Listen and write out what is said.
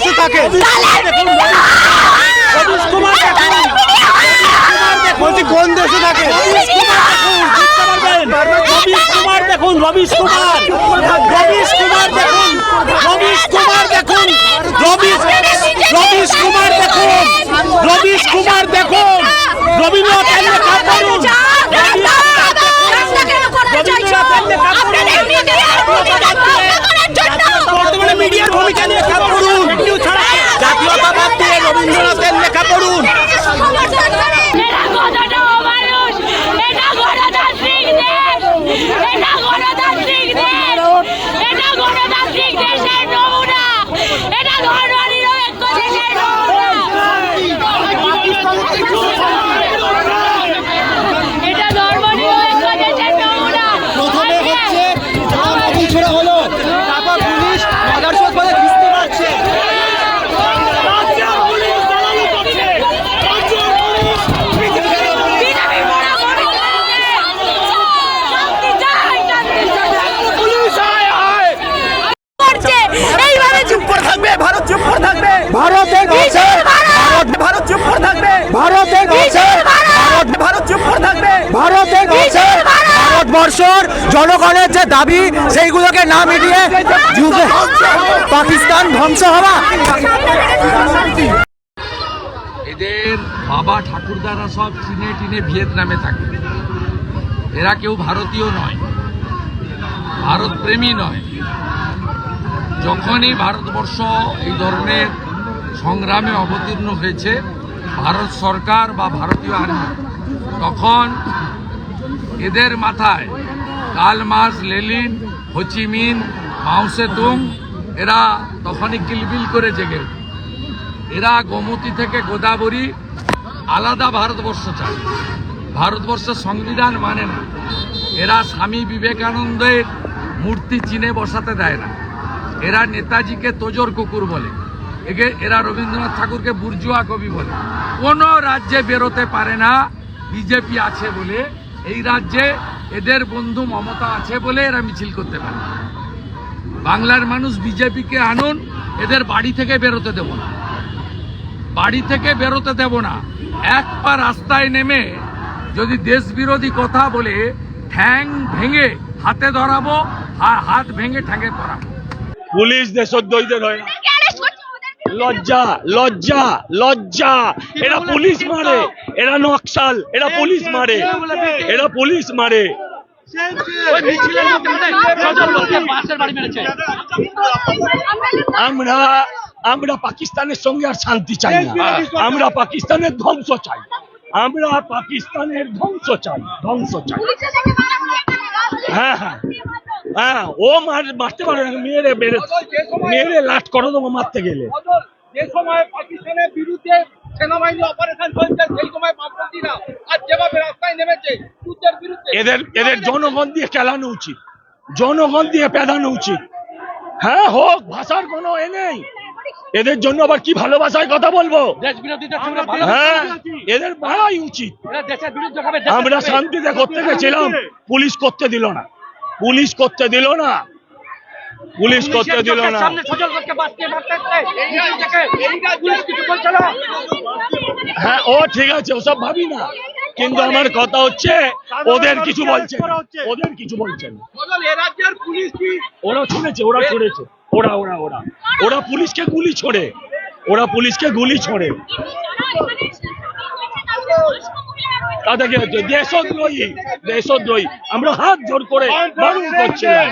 দেশে থাকে? রবিশ কুমার বলছি কোন দেশে থাকে? রবিশ কুমার দেখুন, রবিশ কুমার, রবিশ কুমার দেখুন, রবিশ কুমার দেখুন, রবিশ কুমার দেখুন, রবিশ কুমার দেখুন, রবীন্দ্রনাথের লেখা পড়ুন, বর্তমানে মিডিয়ার ভূমিকা নিয়ে লেখা পড়ুন, জাতীয়তাবাদ দিয়ে রবীন্দ্রনাথের লেখা পড়ুন। ভারতবর্ষের জনগণের যে দাবি সেইগুলোকে না মিটিয়ে পাকিস্তান ধ্বংস হওয়া। এদের বাবা ঠাকুরদারা সব চীনে টিনে ভিয়েতনামে থাকে। এরা কেউ ভারতীয় নয়, ভারত প্রেমী নয়। যখনই ভারতবর্ষ এই ধরনের সংগ্রামে অবতীর্ণ হয়েছে ভারত সরকার বা ভারতীয় আর্মি, তখন এদের মাথায় কার্ল মার্কস, লেনিন, হোচিমিন, মাও সেতুং এরা তখনই কিলবিল করে জেগে। এরা গোমতী থেকে গোদাবরী আলাদা ভারতবর্ষ চায়, ভারতবর্ষের সংবিধান মানে না। এরা স্বামী বিবেকানন্দের মূর্তি চীনে বসাতে দেয় না। এরা নেতাজিকে তোজর কুকুর বলে, এরা রবীন্দ্রনাথ ঠাকুরকে বুর্জুয়া কবি বলে। কোনো রাজ্যে বেরোতে পারে না বিজেপি আছে বলে। এই রাজ্যে এদের বন্ধু মমতা আছে বলে এরা মিছিল করতে পারে। বাংলার মানুষ বিজেপিকে আনুন, এদের বাড়ি থেকে বেরোতে দেব না, বাড়ি থেকে বেরোতে দেব না। এক পা রাস্তায় নেমে যদি দেশ বিরোধী কথা বলে ঠ্যাং ভেঙে হাতে ধরাবো, হাত ভেঙে ঠ্যাঙে ধরাবো। পুলিশ দেশদ্রোহীদের হয় না? লজ্জা, লজ্জা, লজ্জা। এরা পুলিশ মারে, এরা নকশাল, এরা পুলিশ মারে, এরা পুলিশ মারে। আমরা পাকিস্তানের সঙ্গে আর শান্তি চাই না, আমরা পাকিস্তানের ধ্বংস চাই, আমরা পাকিস্তানের ধ্বংস চাই, ধ্বংস চাই। হ্যাঁ হ্যাঁ হ্যাঁ, ও মারতে পারে না, মেরে মেরে মেরে লাট করে দেবো মারতে গেলে। যে সময় পাকিস্তানের বিরুদ্ধে সেনাবাহিনী অপারেশন চলছে সেই সময় বামপন্থীরা আর যেভাবে রাস্তায় নেমেছে যুদ্ধের বিরুদ্ধে, এদের জনগণ দিয়ে চালানো উচিত, জনগণ দিয়ে পেদানো উচিত। হ্যাঁ হোক, ভাষার কোনো এ নেই। এদের জন্য আবার কি ভালোবাসায় কথা বলবো? হ্যাঁ, এদের মারাই উচিত। আমরা শান্তিতে করতে গেছিলাম, পুলিশ করতে দিল না, পুলিশ করতে দিল না, পুলিশ করতে দিল না। হ্যাঁ ও ঠিক আছে, ওসব ভাবি না, কিন্তু আমার কথা হচ্ছে ওদের কিছু বলছে, ওদের কিছু বলছেন। ওরা ছুড়েছে, ওরা ছুড়েছে, ওরা ওরা ওরা ওরা পুলিশকে গুলি ছোড়ে, ওরা পুলিশকে গুলি ছোড়ে। তাদেরকে দেশদ্রোহী, দেশদ্রোহী আমরা হাত জোর করে বারণ করছিলাম।